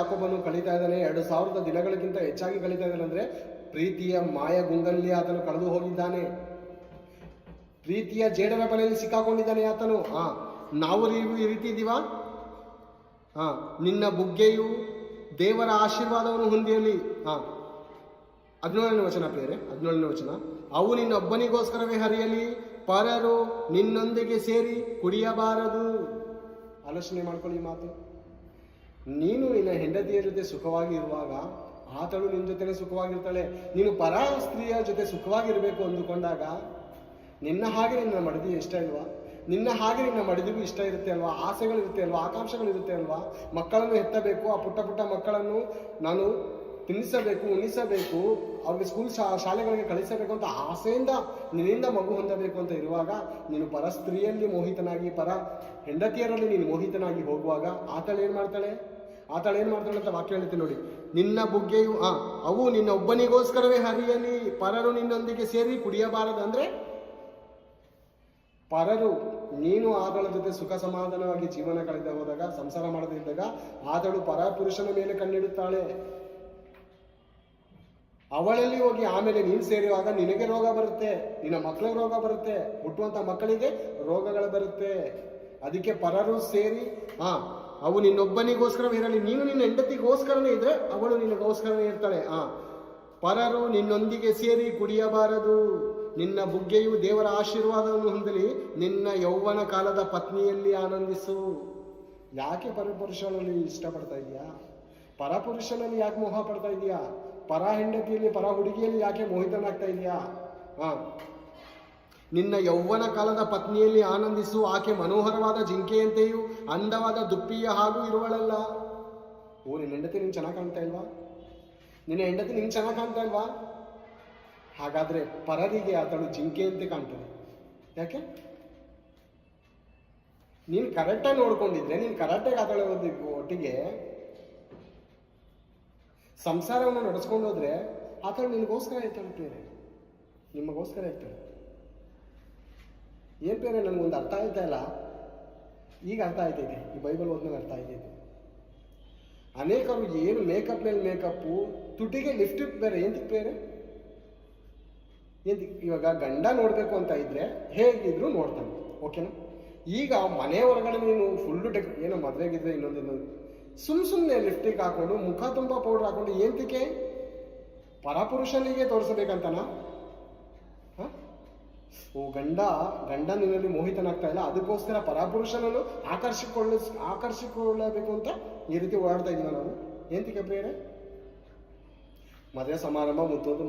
ಯಾಕೊಬ್ಬನು ಕಳೀತಾ ಇದ್ದಾನೆ, 2000 ದಿನಗಳಿಗಿಂತ ಹೆಚ್ಚಾಗಿ ಕಳೀತಾ ಇದ್ದಾನೆ ಅಂದ್ರೆ ಪ್ರೀತಿಯ ಮಾಯ ಗುಂಗಲ್ಲಿ ಆತನು ಕಳೆದು ಹೋಗಿದ್ದಾನೆ, ಪ್ರೀತಿಯ ಜೇಡರ ಬಲೆಯಲ್ಲಿ ಸಿಕ್ಕಾಕೊಂಡಿದ್ದಾನೆ ಆತನು. ನಾವು ಈ ರೀತಿ ಇದೀವಾ? ನಿನ್ನ ಬುಗ್ಗೆಯು ದೇವರ ಆಶೀರ್ವಾದವನ್ನು ಹೊಂದಿರಲಿ. 17ನೇ ವಚನ ಪ್ರಿಯರೇ, 17ನೇ ವಚನ. ಅವು ನಿನ್ನೊಬ್ಬನಿಗೋಸ್ಕರವೇ ಹರಿಯಲಿ, ಪರರು ನಿನ್ನೊಂದಿಗೆ ಸೇರಿ ಕುಡಿಯಬಾರದು. ಆಲೋಚನೆ ಮಾಡ್ಕೊಳ್ಳಿ ಈ ಮಾತು. ನೀನು ನಿನ್ನ ಹೆಂಡತಿಯ ಜೊತೆ ಸುಖವಾಗಿ ಇರುವಾಗ ಆತಳು ನಿನ್ನ ಜೊತೆ ಸುಖವಾಗಿರ್ತಾಳೆ. ನೀನು ಪರ ಸ್ತ್ರೀಯ ಜೊತೆ ಸುಖವಾಗಿರ್ಬೇಕು ಅಂದುಕೊಂಡಾಗ ನಿನ್ನ ಹಾಗೆ ನಿನ್ನ ಮಡದಿ ಇಷ್ಟ ಇಲ್ವಾ? ನಿನ್ನ ಹಾಗೆ ನಿನ್ನ ಮಡದಿಗೂ ಇಷ್ಟ ಇರುತ್ತೆ ಅಲ್ವಾ? ಆಸೆಗಳಿರುತ್ತೆ ಅಲ್ವಾ? ಆಕಾಂಕ್ಷೆಗಳಿರುತ್ತೆ ಅಲ್ವಾ? ಮಕ್ಕಳನ್ನು ಎತ್ತಬೇಕು, ಆ ಪುಟ್ಟ ಪುಟ್ಟ ಮಕ್ಕಳನ್ನು ನಾನು ತಿನ್ನಿಸಬೇಕು, ಉಣಿಸಬೇಕು, ಅವ್ರಿಗೆ ಸ್ಕೂಲ್ ಶಾಲೆಗಳಿಗೆ ಕಳಿಸಬೇಕು ಅಂತ ಆಸೆಯಿಂದ ನಿನ್ನಿಂದ ಮಗು ಹೊಂದಬೇಕು ಅಂತ ಇರುವಾಗ ನೀನು ಪರ ಸ್ತ್ರೀಯಲ್ಲಿ ಮೋಹಿತನಾಗಿ, ಪರ ಹೆಂಡತಿಯರಲ್ಲಿ ನೀನು ಮೋಹಿತನಾಗಿ ಹೋಗುವಾಗ ಆತಳು ಏನು ಮಾಡ್ತಾಳೆ ಅಂತ ವಾಕ್ಯ ಹೇಳುತ್ತೆ ನೋಡಿ. ನಿನ್ನ ಬುಗ್ಗೆಯು ಅವು ನಿನ್ನ ಒಬ್ಬನಿಗೋಸ್ಕರವೇ ಹರಿಯಲಿ, ಪರರು ನಿನ್ನೊಂದಿಗೆ ಸೇರಿ ಕುಡಿಯಬಾರದು. ಅಂದ್ರೆ ಪರರು, ನೀನು ಆತಳ ಜೊತೆ ಸುಖ ಸಮಾಧಾನವಾಗಿ ಜೀವನ ಕಳೆದ ಹೋದಾಗ, ಸಂಸಾರ ಮಾಡದೇ ಇದ್ದಾಗ ಆತಳು ಪರ ಪುರುಷನ ಮೇಲೆ ಕಣ್ಣಿಡುತ್ತಾಳೆ. ಅವಳಲ್ಲಿ ಹೋಗಿ ಆಮೇಲೆ ನೀನು ಸೇರುವಾಗ ನಿನಗೆ ರೋಗ ಬರುತ್ತೆ, ನಿನ್ನ ಮಕ್ಕಳಿಗೆ ರೋಗ ಬರುತ್ತೆ, ಹುಟ್ಟುವಂತ ಮಕ್ಕಳಿಗೆ ರೋಗಗಳು ಬರುತ್ತೆ. ಅದಕ್ಕೆ ಪರರು ಸೇರಿ ಅವು ನಿನ್ನೊಬ್ಬನಿಗೋಸ್ಕರವೇ ಇರಲಿ. ನೀನು ನಿನ್ನ ಹೆಂಡತಿಗೋಸ್ಕರನೇ ಇದ್ರೆ ಅವಳು ನಿನಗೋಸ್ಕರನೇ ಇರ್ತಾಳೆ. ಪರರು ನಿನ್ನೊಂದಿಗೆ ಸೇರಿ ಕುಡಿಯಬಾರದು. ನಿನ್ನ ಬುಗ್ಗೆಯು ದೇವರ ಆಶೀರ್ವಾದವನ್ನು ಹೊಂದಲಿ, ನಿನ್ನ ಯೌವನ ಕಾಲದ ಪತ್ನಿಯಲ್ಲಿ ಆನಂದಿಸು. ಯಾಕೆ ಪರಪುರುಷನಲ್ಲಿ ಇಷ್ಟಪಡ್ತಾ ಇದೆಯಾ? ಪರಪುರುಷನಲ್ಲಿ ಯಾಕೆ ಮೋಹ ಪಡ್ತಾ ಇದೆಯಾ? ಪರ ಹೆಂಡತಿಯಲ್ಲಿ, ಪರ ಹುಡುಗಿಯಲ್ಲಿ ಯಾಕೆ ಮೋಹಿತನಾಗ್ತಾ ಇದೆಯಾ? ನಿನ್ನ ಯೌವನ ಕಾಲದ ಪತ್ನಿಯಲ್ಲಿ ಆನಂದಿಸು. ಆಕೆ ಮನೋಹರವಾದ ಜಿಂಕೆಯಂತೆಯೂ ಅಂದವಾದ ದುಪ್ಪಿಯ ಹಾಗೂ ಇರುವಳಲ್ಲ. ನಿನ್ನ ಹೆಂಡತಿ ನಿಂಗೆ ಚೆನ್ನಾಗಿ ಕಾಣ್ತಾ ಇಲ್ವಾ? ನಿನ್ನ ಹೆಂಡತಿ ನಿಂಗೆ ಚೆನ್ನಾಗಿ ಕಾಣ್ತಾ ಇಲ್ವಾ? ಹಾಗಾದ್ರೆ ಪರರಿಗೆ ಆತಳು ಜಿಂಕೆಯಂತೆ ಕಾಣ್ತದೆ. ಯಾಕೆ? ನೀನು ಕರೆಕ್ಟಾಗಿ ನೋಡ್ಕೊಂಡಿದ್ರೆ, ನೀನು ಕರೆಕ್ಟಾಗಿ ಆತಳ ಒಟ್ಟಿಗೆ ಸಂಸಾರವನ್ನು ನಡೆಸ್ಕೊಂಡು ಹೋದ್ರೆ ಆತಳು ನಿನಗೋಸ್ಕರ ಇರ್ತಾಳೆ ಬೇರೆ, ನಿಮಗೋಸ್ಕರ ಇರ್ತಾಳೆ. ಏನ್ ಬೇರೆ ನನಗೊಂದು ಅರ್ಥ ಆಯ್ತಾ ಇಲ್ಲ, ಈಗ ಅರ್ಥ ಆಯ್ತೈತೆ, ಈ ಬೈಬಲ್ ಓದ್ಮೇಲೆ ಅರ್ಥ ಆಯ್ತೈತೆ. ಅನೇಕರು ಏನು ಮೇಕಪ್ ಮೇಲೆ ಮೇಕಪ್ಪು, ತುಟಿಗೆ ಲಿಫ್ಟಿಕ್ ಬೇರೆ, ಎಂತಕ್ಕೆ ಬೇರೆ? ಇವಾಗ ಗಂಡ ನೋಡ್ಬೇಕು ಅಂತ ಇದ್ರೆ ಹೇಗಿದ್ರು ನೋಡ್ತಾನೆ, ಓಕೆನಾ? ಈಗ ಮನೆ ಹೊರಗಡೆ ನೀನು ಫುಲ್ಲು ಏನೋ ಮದ್ವೆಗಿದ್ರೆ ಇನ್ನೊಂದು ಸುಮ್ಮನೆ ಲಿಫ್ಟಿಕ್ ಹಾಕೊಂಡು, ಮುಖ ತುಂಬ ಪೌಡರ್ ಹಾಕೊಂಡು, ಏಂತಿಕೆ? ಪರಪುರುಷನಿಗೆ ತೋರಿಸಬೇಕಂತನಾ? ಗಂಡ ನಿನ್ನಲ್ಲಿ ಮೋಹಿತನಾಗ್ತಾ ಇಲ್ಲ, ಅದಕ್ಕೋಸ್ಕರ ಪರಪುರುಷನನ್ನು ಆಕರ್ಷಿಕೊಳ್ಳಬೇಕು ಅಂತ ಈ ರೀತಿ ಓಡಾಡ್ತಾ ಇದೀವ ನಾವು. ಏಂತಿಕೆ ಬೇರೆ? ಮದುವೆ ಸಮಾರಂಭ ಮುಂತೋದು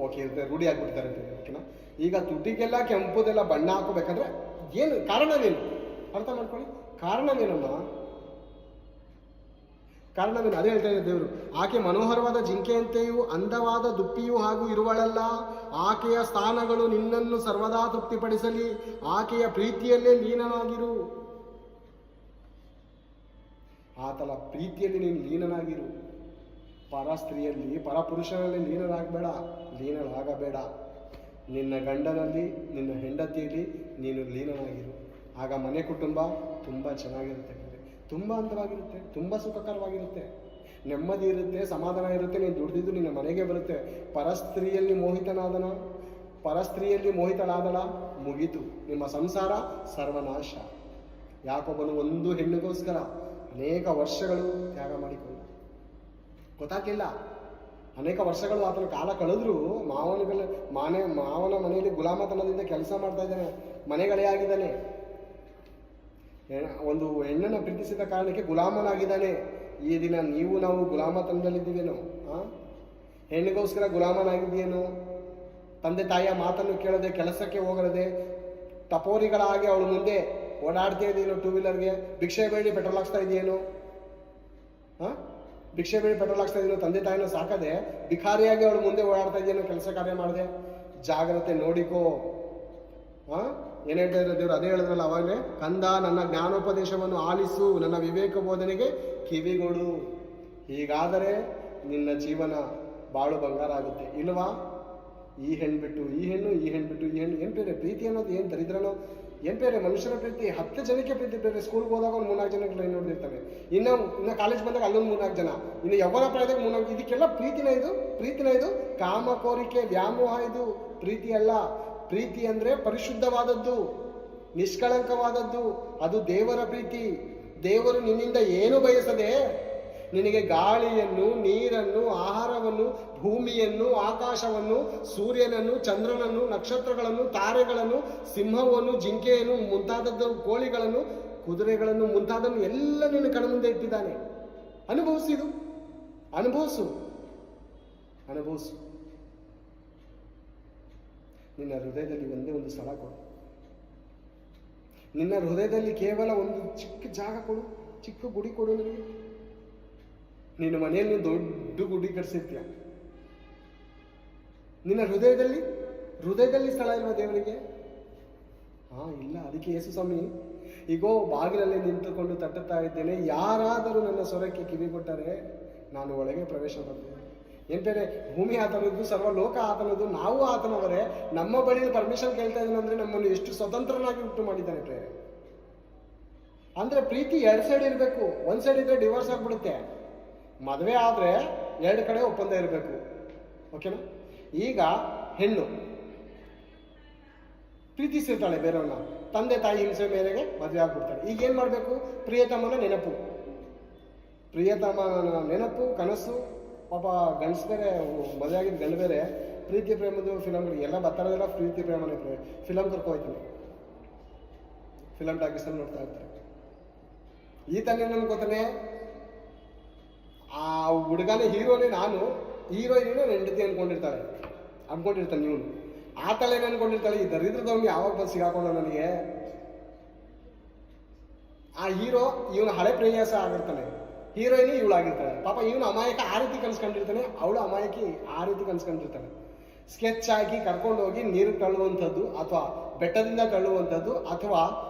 ಓಕೆ ಇರುತ್ತೆ, ರೂಢಿ ಆಗ್ಬಿಡ್ತಾರೆ, ಓಕೆನಾ? ಈಗ ತುಟಿಗೆಲ್ಲ ಕೆಂಪುದೆಲ್ಲ ಬಣ್ಣ ಹಾಕೋಬೇಕಂದ್ರೆ ಏನು ಕಾರಣವೇನು? ಅರ್ಥ ಮಾಡ್ಕೊಳ್ಳಿ, ಕಾರಣವೇನಮ್ಮ? ಕಾರಣವೇನು? ಅದೇ ಹೇಳ್ತಾ ಇದೆ ದೇವರು. ಆಕೆ ಮನೋಹರವಾದ ಜಿಂಕೆಯಂತೆಯೂ ಅಂದವಾದ ದುಪ್ಪಿಯೂ ಹಾಗೂ ಇರುವಳಲ್ಲ. ಆಕೆಯ ಸ್ಥಾನಗಳು ನಿನ್ನನ್ನು ಸರ್ವದಾ ತೃಪ್ತಿಪಡಿಸಲಿ, ಆಕೆಯ ಪ್ರೀತಿಯಲ್ಲೇ ಲೀನನಾಗಿರು. ಆತನ ಪ್ರೀತಿಯಲ್ಲಿ ನೀನು ಲೀನನಾಗಿರು. ಪರ ಸ್ತ್ರೀಯಲ್ಲಿ, ಪರಪುರುಷನಲ್ಲಿ ಲೀನನಾಗಬೇಡ. ನಿನ್ನ ಗಂಡನಲ್ಲಿ, ನಿನ್ನ ಹೆಂಡತಿಯಲ್ಲಿ ನೀನು ಲೀನನಾಗಿರು. ಆಗ ಮನೆ ಕುಟುಂಬ ತುಂಬ ಚೆನ್ನಾಗಿರುತ್ತೆ, ತುಂಬ ಅಂತವಾಗಿರುತ್ತೆ, ತುಂಬ ಸುಖಕರವಾಗಿರುತ್ತೆ, ನೆಮ್ಮದಿ ಇರುತ್ತೆ, ಸಮಾಧಾನ ಇರುತ್ತೆ. ನೀನು ದುಡ್ದಿದ್ದು ನಿನ್ನ ಮನೆಗೆ ಬರುತ್ತೆ. ಪರಸ್ತ್ರೀಯಲ್ಲಿ ಮೋಹಿತಳಾದಳ, ಮುಗೀತು, ನಿಮ್ಮ ಸಂಸಾರ ಸರ್ವನಾಶ. ಯಾಕೊಬ್ಬನು ಒಂದು ಹೆಣ್ಣಿಗೋಸ್ಕರ ಅನೇಕ ವರ್ಷಗಳು ತ್ಯಾಗ ಮಾಡಿಕೊಂಡು, ಗೊತ್ತಾಗ್ಲಿಲ್ಲ, ಅನೇಕ ವರ್ಷಗಳು ಆತನ ಕಾಲ ಕಳೆದ್ರು ಮಾವನ ಮನೆಯಲ್ಲಿ ಗುಲಾಮತನದಿಂದ ಕೆಲಸ ಮಾಡ್ತಾ ಇದ್ದಾನೆ, ಮನೆಗಳೇ ಆಗಿದ್ದಾನೆ. ಒಂದು ಹೆಣ್ಣನ್ನು ಪ್ರೀತಿಸಿದ ಕಾರಣಕ್ಕೆ ಗುಲಾಮನಾಗಿದ್ದಾನೆ. ಈ ದಿನ ನಾವು ಗುಲಾಮತನದಲ್ಲಿದ್ದೀವೇನೋ? ಹೆಣ್ಣಿಗೋಸ್ಕರ ಗುಲಾಮನಾಗಿದೆಯೇನೋ? ತಂದೆ ತಾಯಿಯ ಮಾತನ್ನು ಕೇಳದೆ, ಕೆಲಸಕ್ಕೆ ಹೋಗದೆ, ಟಪೋರಿಗಳಾಗಿ ಅವಳು ಮುಂದೆ ಓಡಾಡ್ತಾ ಇದೆಯೇನೋ? ಟೂ ವೀಲರ್ಗೆ ಭಿಕ್ಷೆ ಬೇಡಿ ಪೆಟ್ರೋಲ್ ಹಾಕ್ಸ್ತಾ ಇದೆಯೇನೋ? ಭಿಕ್ಷೆ ಬೇಡಿ ಪೆಟ್ರೋಲ್ ಹಾಕ್ಸ್ತಾ ಇದೆಯೋ? ತಂದೆ ತಾಯಿನ ಸಾಕದೆ ಭಿಖಾರಿಯಾಗಿ ಅವಳು ಮುಂದೆ ಓಡಾಡ್ತಾ ಇದೆಯೇನೋ? ಕೆಲಸ ಕಾರ್ಯ ಮಾಡದೆ. ಜಾಗ್ರತೆ, ನೋಡಿಕೋ. ಏನ್ ಹೇಳ್ತಾ ಇದ್ರೆ ದೇವರು? ಅದೇ ಹೇಳಿದ್ರಲ್ಲ ಅವಾಗಲೇ, ಕಂದ ನನ್ನ ಜ್ಞಾನೋಪದೇಶವನ್ನು ಆಲಿಸು, ನನ್ನ ವಿವೇಕ ಬೋಧನೆಗೆ ಕಿವಿಗೊಡು. ಹೀಗಾದರೆ ನಿನ್ನ ಜೀವನ ಬಾಳು ಬಂಗಾರ ಆಗುತ್ತೆ. ಇಲ್ವಾ? ಈ ಹೆಣ್ಣು ಬಿಟ್ಟು ಈ ಹೆಣ್ಣು, ಏನ್ ಬೇರೆ? ಪ್ರೀತಿ ಅನ್ನೋದು ಏನು ದರಿದ್ರನೋ? ಏನ್ ಬೇರೆ ಮನುಷ್ಯರ ಪ್ರೀತಿ 10 ಜನಕ್ಕೆ ಪ್ರೀತಿ ಬೇರೆ. ಸ್ಕೂಲ್ಗೆ ಹೋದಾಗ ಒಂದು 3-4 ಜನಕ್ಕೆ ಲೈನ್ ನೋಡಿರ್ತಾನೆ, ಇನ್ನು ಕಾಲೇಜ್ ಬಂದಾಗ ಅಲ್ಲೊಂದು 3-4 ಜನ, ಇನ್ನು ಯವ್ವನ ಪ್ರಾಯದಾಗ 3-4. ಇದಕ್ಕೆಲ್ಲ ಪ್ರೀತಿನ ಇದು ಕಾಮ ಕೋರಿಕೆ ವ್ಯಾಮೋಹ ಇದು ಪ್ರೀತಿ ಅಲ್ಲ. ಪ್ರೀತಿ ಅಂದ್ರೆ ಪರಿಶುದ್ಧವಾದದ್ದು, ನಿಷ್ಕಳಂಕವಾದದ್ದು, ಅದು ದೇವರ ಪ್ರೀತಿ. ದೇವರು ನಿನ್ನಿಂದ ಏನು ಬಯಸದೆ ನಿನಗೆ ಗಾಳಿಯನ್ನು, ನೀರನ್ನು, ಆಹಾರವನ್ನು, ಭೂಮಿಯನ್ನು, ಆಕಾಶವನ್ನು, ಸೂರ್ಯನನ್ನು, ಚಂದ್ರನನ್ನು, ನಕ್ಷತ್ರಗಳನ್ನು, ತಾರೆಗಳನ್ನು, ಸಿಂಹವನ್ನು, ಜಿಂಕೆಯನ್ನು, ಮುಂತಾದದ್ದು, ಕೋಳಿಗಳನ್ನು, ಕುದುರೆಗಳನ್ನು, ಮುಂತಾದನ್ನು ಎಲ್ಲ ನಿನ್ನ ಕಣ್ಮುಂದೆ ಇಟ್ಟಿದ್ದಾನೆ. ಅನುಭವಿಸು. ನಿನ್ನ ಹೃದಯದಲ್ಲಿ ಒಂದೇ ಒಂದು ಸ್ಥಳ ಕೊಡು. ನಿನ್ನ ಹೃದಯದಲ್ಲಿ ಕೇವಲ ಒಂದು ಚಿಕ್ಕ ಜಾಗ ಕೊಡು, ಚಿಕ್ಕ ಗುಡಿ ಕೊಡು ನನಗೆ. ನಿನ್ನ ಮನೆಯಲ್ಲಿ ದೊಡ್ಡ ಗುಡಿ ಕಟ್ಸಿರ್ತೀಯ. ನಿನ್ನ ಹೃದಯದಲ್ಲಿ ಸ್ಥಳ ಇಲ್ವಾ ದೇವರಿಗೆ? ಇಲ್ಲ. ಅದಕ್ಕೆ ಯೇಸು ಸ್ವಾಮಿ, ಈಗೋ ಬಾಗಿಲಲ್ಲಿ ನಿಂತುಕೊಂಡು ತಟ್ಟುತ್ತಾ ಇದ್ದೇನೆ, ಯಾರಾದರೂ ನನ್ನ ಸ್ವರಕ್ಕೆ ಕಿವಿ ಕೊಟ್ಟರೆ ನಾನು ಒಳಗೆ ಪ್ರವೇಶ ಮಾಡ್ತೇನೆ. ಏನ್ ಬೇರೆ, ಭೂಮಿ ಆತನದ್ದು, ಸರ್ವಲೋಕ ಆತನದ್ದು, ನಾವು ಆತನವರೇ. ನಮ್ಮ ಬಳಿ ಪರ್ಮಿಷನ್ ಕೇಳ್ತಾ ಇದ್ದಾನೆ ಅಂದ್ರೆ ನಮ್ಮನ್ನು ಎಷ್ಟು ಸ್ವತಂತ್ರನಾಗಿ ಹುಟ್ಟು ಮಾಡಿದ್ದಾನೆ ಪ್ರೇರೆ. ಅಂದ್ರೆ ಪ್ರೀತಿ 2 ಸೈಡ್ ಇರಬೇಕು. ಒಂದ್ ಸೈಡ್ ಇದ್ರೆ ಡಿವೋರ್ಸ್ ಆಗ್ಬಿಡುತ್ತೆ. ಮದುವೆ ಆದ್ರೆ 2 ಕಡೆ ಒಪ್ಪಂದ ಇರಬೇಕು. ಓಕೆನಾ? ಈಗ ಹೆಣ್ಣು ಪ್ರೀತಿಸಿರ್ತಾಳೆ ಬೇರೆಯವ್ರನ್ನ, ತಂದೆ ತಾಯಿ ಹಿಂಸೆ ಮೇರೆಗೆ ಮದುವೆ ಆಗ್ಬಿಡ್ತಾಳೆ. ಈಗ ಏನ್ ಮಾಡ್ಬೇಕು? ಪ್ರಿಯತಮನ ನೆನಪು, ಕನಸು. ಪಾಪ ಗಂಡಸ್ ಬೇರೆ, ಮದುವೆ ಆಗಿದ್ದು ಗಂಡು ಬೇರೆ, ಪ್ರೀತಿ ಪ್ರೇಮದ ಫಿಲಮ್ಗಳು ಎಲ್ಲ ಬರ್ತಾರಲ್ಲ, ಪ್ರೀತಿ ಪ್ರೇಮನೇ ಫಿಲಮ್ ಕರ್ಕೋಯ್ತಾನೆ, ಫಿಲಮ್ ಟಾಕೀಸಲ್ಲಿ ನೋಡ್ತಾ ಇರ್ತಾರೆ. ಈತನೇ ನನ್ಗೆ ಗೊತ್ತಾನೆ, ಆ ಹುಡುಗನೇ ಹೀರೋನೇ, ನಾನು ಹೀರೋಯಿನ ಹೆಂಡತಿ ಅನ್ಕೊಂಡಿರ್ತಾನೆ ಇವನು. ಆತಲೇನು ಅನ್ಕೊಂಡಿರ್ತಾಳೆ, ಈ ದರಿದ್ರದವ್ನು ಯಾವಾಗ ಬಂದು ಸಿಗಾಕೊಂಡ ನನಗೆ. ಆ ಹೀರೋ ಇವನು ಹಳೆ ಪ್ರೇಯಸ ಆಗಿರ್ತಾನೆ, ಹೀರೋಯಿನ್ ಇವಳಾಗಿರ್ತಾಳೆ. ಪಾಪ ಇವನು ಅಮಾಯಕ ಆ ರೀತಿ ಕನ್ಸ್ಕೊಂಡಿರ್ತಾನೆ, ಅವಳು ಅಮಾಯಕಿ ಆ ರೀತಿ ಕನ್ಸ್ಕೊಂಡಿರ್ತಾನೆ. ಸ್ಕೆಚ್ ಹಾಕಿ ಕರ್ಕೊಂಡು ಹೋಗಿ ನೀರು ತಳ್ಳುವಂಥದ್ದು, ಅಥವಾ ಬೆಟ್ಟದಿಂದ ತಳ್ಳುವಂಥದ್ದು, ಅಥವಾ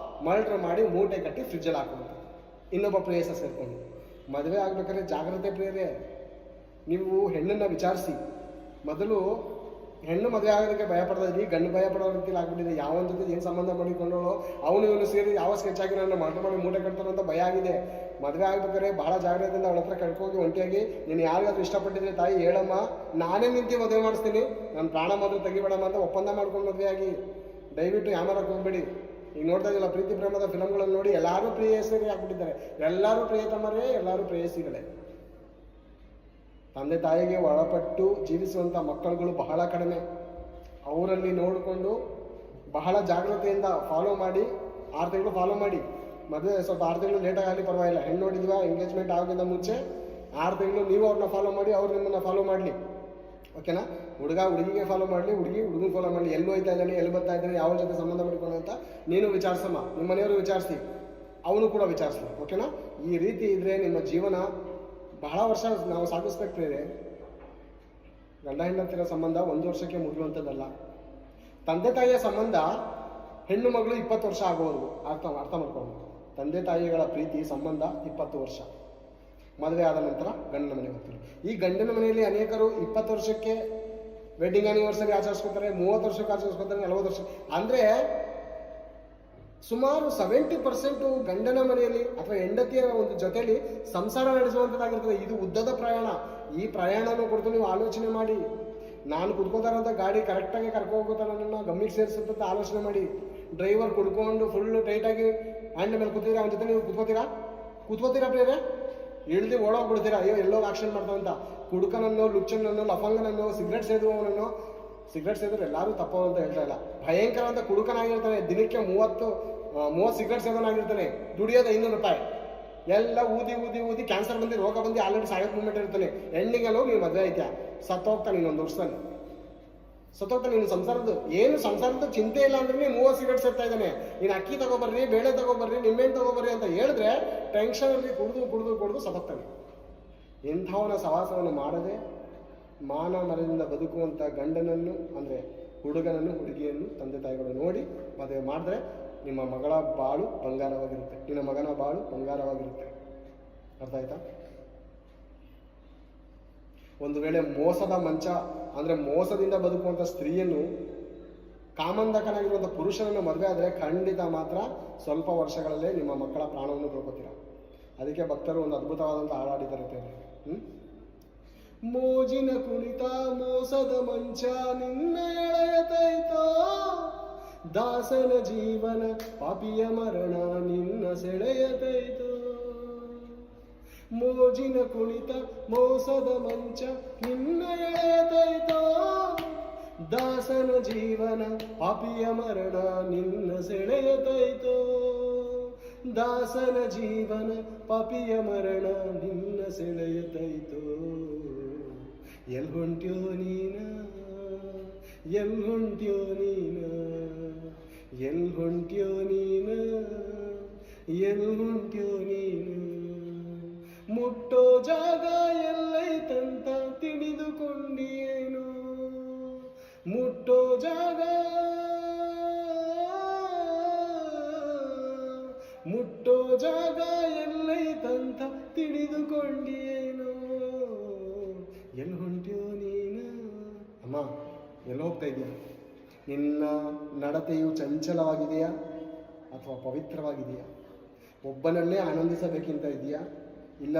ಮರ್ಡರ್ ಮಾಡಿ ಮೂಟೆ ಕಟ್ಟಿ ಫ್ರಿಜ್ಜಲ್ಲಿ ಹಾಕುವಂಥದ್ದು, ಇನ್ನೊಬ್ಬ ಪ್ರೇಯಸ ಸೇರ್ಕೊಂಡು. ಮದುವೆ ಆಗ್ಬೇಕಾದ್ರೆ ಜಾಗ್ರತೆ ಪ್ರಿಯರೇ. ನೀವು ಹೆಣ್ಣನ್ನ ವಿಚಾರಿಸಿ. ಮೊದಲು ಹೆಣ್ಣು ಮದುವೆ ಆಗೋದಕ್ಕೆ ಭಯ ಪಡ್ತಾ ಇದ್ವಿ, ಗಂಡು ಭಯ ಪಡೋ ರೀತಿಯಲ್ಲಿ ಆಗ್ಬಿಟ್ಟಿದೆ. ಯಾವನ ಜೊತೆ ಏನು ಸಂಬಂಧ ಮಾಡಿಕೊಂಡೋಳು, ಅವನು ಇವನು ಸೇರಿ ಯಾವ ಸ್ಕೆಚ್ ಆಗಿ ನನ್ನ ಮರ್ಡರ್ ಮಾಡಿ ಮೂಟೆ ಕಟ್ತಾರೋ ಅಂತ ಭಯ ಆಗಿದೆ. ಮದುವೆ ಆಗ್ಬೇಕಾದ್ರೆ ಬಹಳ ಜಾಗ್ರತೆಯಿಂದ ಅವಳ ಹತ್ರ ಕಳ್ಕೋಗಿ ಒಂಟಿಯಾಗಿ, ನೀನು ಯಾರಿಗಾದ್ರೂ ಇಷ್ಟಪಟ್ಟಿದ್ರೆ ತಾಯಿ ಹೇಳಮ್ಮ, ನಾನೇ ನಿಂತು ಮದುವೆ ಮಾಡಿಸ್ತೀನಿ, ನನ್ನ ಪ್ರಾಣ ಮಾತ್ರ ತೆಗಿಬೇಡಮ್ಮ ಅಂತ ಒಪ್ಪಂದ ಮಾಡ್ಕೊಂಡು ಮದುವೆ ಆಗಿ. ದಯವಿಟ್ಟು ಯಾಮಾರಕ್ಕೆ ಹೋಗ್ಬೇಡಿ. ಈಗ ನೋಡ್ತಾ ಇದ್ದಿಲ್ಲ ಪ್ರೀತಿ ಪ್ರೇಮದ ಫಿಲಮ್ಗಳನ್ನು ನೋಡಿ, ಎಲ್ಲರೂ ಪ್ರೇಯಸರೇ ಆಗ್ಬಿಟ್ಟಿದ್ದಾರೆ. ಎಲ್ಲರೂ ಪ್ರಿಯತಮರೇ, ಎಲ್ಲರೂ ಪ್ರೇಯಸಿಗಳೇ. ತಂದೆ ತಾಯಿಗೆ ಒಳಪಟ್ಟು ಜೀವಿಸುವಂಥ ಮಕ್ಕಳುಗಳು ಬಹಳ ಕಡಿಮೆ. ಅವರಲ್ಲಿ ನೋಡಿಕೊಂಡು ಬಹಳ ಜಾಗ್ರತೆಯಿಂದ ಫಾಲೋ ಮಾಡಿ, 6 ತಿಂಗಳು ಫಾಲೋ ಮಾಡಿ. ಮದುವೆ ಸ್ವಲ್ಪ 6 ತಿಂಗಳು ಲೇಟಾಗಿ ಆಗಲಿ ಪರವಾಗಿಲ್ಲ. ಹೆಣ್ಣು ನೋಡಿದ್ವಾ, ಎಂಗೇಜ್ಮೆಂಟ್ ಆಗೋಕ್ಕಿಂತ ಮುಂಚೆ 6 ತಿಂಗಳು ನೀವು ಅವ್ರನ್ನ ಫಾಲೋ ಮಾಡಿ, ಅವ್ರು ನಿಮ್ಮನ್ನು ಫಾಲೋ ಮಾಡಲಿ. ಓಕೆನಾ? ಹುಡುಗ ಹುಡುಗಿಗೆ ಫಾಲೋ ಮಾಡಲಿ, ಹುಡುಗಿ ಹುಡುಗನ ಫಾಲೋ ಮಾಡಲಿ. ಎಲ್ಲಿ ಹೋಯ್ತಾ ಇದ್ದಾನೆ, ಎಲ್ಲಿ ಬರ್ತಾ ಇದ್ದಾನೆ, ಯಾವ ಜೊತೆ ಸಂಬಂಧ ಮಾಡಿಕೊಳ್ಳೋ ಅಂತ ನೀನು ವಿಚಾರಿಸಮ್ಮ, ನಿಮ್ಮ ಮನೆಯವರು ವಿಚಾರಿಸಿ, ಅವನು ಕೂಡ ವಿಚಾರಿಸಲಿ. ಓಕೆನಾ? ಈ ರೀತಿ ಇದ್ರೆ ನಿಮ್ಮ ಜೀವನ ಬಹಳ ವರ್ಷ ನಾವು ಸಾಧಿಸ್ಬೇಕು ಪ್ರೇರೆ. ಗಂಡ ಹೆಂಡತಿರ ಸಂಬಂಧ 1 ವರ್ಷಕ್ಕೆ ಮುಗಿಯುವಂಥದ್ದಲ್ಲ. ತಂದೆ ತಾಯಿಯ ಸಂಬಂಧ ಹೆಣ್ಣು ಮಗಳು 20 ವರ್ಷ ಆಗೋವರೆಗೂ ಅರ್ಥ ಮಾಡ್ಕೊಂಡು. ತಂದೆ ತಾಯಿಗಳ ಪ್ರೀತಿ ಸಂಬಂಧ 20 ವರ್ಷ. ಮದುವೆ ಆದ ನಂತರ ಗಂಡನ ಮನೆಗೆ ಹೋಗ್ತಾರೆ. ಈ ಗಂಡನ ಮನೆಯಲ್ಲಿ ಅನೇಕರು 20 ವರ್ಷಕ್ಕೆ ವೆಡ್ಡಿಂಗ್ ಆನಿವರ್ಸರಿ ಆಚರಿಸ್ಕೊತಾರೆ, 30 ವರ್ಷಕ್ಕೆ ಆಚರಿಸ್ಕೊತಾರೆ, 40 ವರ್ಷ. ಅಂದರೆ ಸುಮಾರು 70% ಗಂಡನ ಮನೆಯಲ್ಲಿ ಅಥವಾ ಹೆಂಡತಿಯ ಒಂದು ಜೊತೆಯಲ್ಲಿ ಸಂಸಾರ ನಡೆಸುವಂಥದ್ದಾಗಿರ್ತದೆ. ಇದು ಉದ್ದದ ಪ್ರಯಾಣ. ಈ ಪ್ರಯಾಣನೂ ಕುರಿತು ನೀವು ಆಲೋಚನೆ ಮಾಡಿ. ನಾನು ಕುಡ್ಕೋತಾರಂತ ಗಾಡಿ ಕರೆಕ್ಟಾಗಿ ಕರ್ಕೋಗೋತಾರ ನನ್ನ ಗಮ್ಮಿಗೆ ಸೇರಿಸುತ್ತಂತ ಆಲೋಚನೆ ಮಾಡಿ. ಡ್ರೈವರ್ ಕುಡ್ಕೊಂಡು ಫುಲ್ ಟೈಟಾಗಿ ಹ್ಯಾಂಡ್ ಮೇಲೆ ಕೂತಿದ್ರೆ ಅವನ ಜೊತೆ ನೀವು ಕೂತ್ಕೋತೀರಾ ಪ್ರೇರೆ? ಇಳಿದು ಓಡೋಗ್ಬಿಡ್ತೀರಾ, ಅಯ್ಯೋ ಎಲ್ಲೋ ಆಕ್ಷನ್ ಮಾಡ್ತಾವಂತ. ಕುಡುಕನನ್ನು, ಲುಚ್ಚನನ್ನು, ಲಫಂಗನನ್ನು, ಸಿಗರೆಟ್ ಸೇದುವವನನ್ನು. ಸಿಗರೆಟ್ ಸೇದ್ರೆ ಎಲ್ಲರೂ ತಪ್ಪು ಅಂತ ಹೇಳ್ತಾ ಇಲ್ಲ. ಭಯಂಕರ ಅಂತ ಕುಡುಕನಾಗಿರ್ತಾನೆ, ದಿನಕ್ಕೆ 30 ಸಿಗರೆಟ್ ಸೇದೋನಾಗಿರ್ತಾನೆ, ದುಡಿಯೋದು 500 ರೂಪಾಯಿ. ಎಲ್ಲ ಊದಿ ಕ್ಯಾನ್ಸರ್ ಬಂದು, ರೋಗ ಬಂದು ಆಲ್ರೆಡಿ ಸಾಯೋಕ್ ಮೂಮೆಂಟ್ ಇರ್ತಾನೆ. ಹೆಣ್ಣಿಗೆಲ್ಲೋ ನೀನು ಮದುವೆ ಐತ್ಯಾ, ಸತ್ತೋಗ್ತಾನೆ ಇನ್ನೊಂದು ವರ್ಷದಲ್ಲಿ, ಸತ್ತೋಗ್ತಾನೆ. ನೀನು ಸಂಸಾರದ ಚಿಂತೆ ಇಲ್ಲ ಅಂದ್ರೆ 30 ಸಿಗರೆಟ್ ಸೇರ್ತಾ ಇದ್ದಾನೆ. ನೀನು ಅಕ್ಕಿ ತಗೋಬರ್ರಿ, ಬೇಳೆ ತಗೋಬರ್ರಿ, ನಿಂಬೆಹಣ್ಣು ತಗೋಬರ್ರಿ ಅಂತ ಹೇಳಿದ್ರೆ ಟೆನ್ಷನಲ್ಲಿ ಕುಡಿದು ಸತ್ತೋಗ್ತಾನೆ. ಇಂಥವನ ಸವಾಸವನ್ನು ಮಾಡದೆ ಮಾನ ಮರದಿಂದ ಬದುಕುವಂಥ ಗಂಡನನ್ನು, ಅಂದರೆ ಹುಡುಗನನ್ನು, ಹುಡುಗಿಯನ್ನು ತಂದೆ ತಾಯಿಗಳು ನೋಡಿ ಮದುವೆ ಮಾಡಿದ್ರೆ ನಿಮ್ಮ ಮಗಳ ಬಾಳು ಬಂಗಾರವಾಗಿರುತ್ತೆ, ನಿನ್ನ ಮಗನ ಬಾಳು ಬಂಗಾರವಾಗಿರುತ್ತೆ. ಅರ್ಥ ಆಯ್ತಾ? ಒಂದು ವೇಳೆ ಮೋಸದ ಮಂಚ ಅಂದರೆ ಮೋಸದಿಂದ ಬದುಕುವಂಥ ಸ್ತ್ರೀಯನ್ನು ಕಾಮಂದಕನಾಗಿರುವಂಥ ಪುರುಷನನ್ನು ಮದುವೆ ಆದರೆ ಖಂಡಿತ ಮಾತ್ರ ಸ್ವಲ್ಪ ವರ್ಷಗಳಲ್ಲೇ ನಿಮ್ಮ ಮಕ್ಕಳ ಪ್ರಾಣವನ್ನು ಕಳ್ಕೊತೀರ. ಅದಕ್ಕೆ ಭಕ್ತರು ಒಂದು ಅದ್ಭುತವಾದಂಥ ಹಾಡಾಡಿದ್ದಾರೆ. ಮೋಜಿನ ಕುಣಿತ ಮೋಸದ ಮಂಚ ನಿನ್ನ ಎಳೆಯತೈತೋ, ದಾಸನ ಜೀವನ ಪಾಪಿಯ ಮರಣ ನಿನ್ನ ಸೆಳೆಯತೈತೋ. ಮೋಜಿನ ಕುಣಿತ ಮೋಸದ ಮಂಚ ನಿನ್ನ ಎಳೆಯತೈತೋ, ದಾಸನ ಜೀವನ ಪಾಪಿಯ ಮರಣ ನಿನ್ನ ಸೆಳೆಯತೈತೋ. ದಾಸನ ಜೀವನ ಪಾಪಿಯ ಮರಣ ನಿನ್ನ ಸೆಳೆಯತೈತೋ. ಎಲ್ ಹೊಂಟ್ಯೋ ನೀನ, ಎಲ್ ಹೊಂಟ್ಯೋ ನೀನ, ಎಲ್ ಹೊಂಟ್ಯೋ ನೀನ, ಎಲ್ ಹೊಂಟ್ಯೋ ನೀನು. ಮುಟ್ಟೋ ಜಾಗ ಎಲ್ಲೈತಂತ ತಿಳಿದುಕೊಂಡಿಯೇನು, ಮುಟ್ಟೋ ಜಾಗ, ಮುಟ್ಟೋ ಜಾಗ ಎಲ್ಲೈತಂತ ತಿಳಿದುಕೊಂಡಿಯೇನು. ಎಲ್ಲಿ ಹೊಂಟ್ಯೋ ನೀನು. ಅಮ್ಮ, ಎಲ್ಲಿ ಹೋಗ್ತಾ ಇದೆಯಾ? ನಿನ್ನ ನಡತೆಯು ಚಂಚಲವಾಗಿದೆಯಾ ಅಥವಾ ಪವಿತ್ರವಾಗಿದೆಯಾ? ಒಬ್ಬನನ್ನೇ ಆನಂದಿಸಬೇಕಿಂತ ಇದೆಯಾ? ಇಲ್ಲ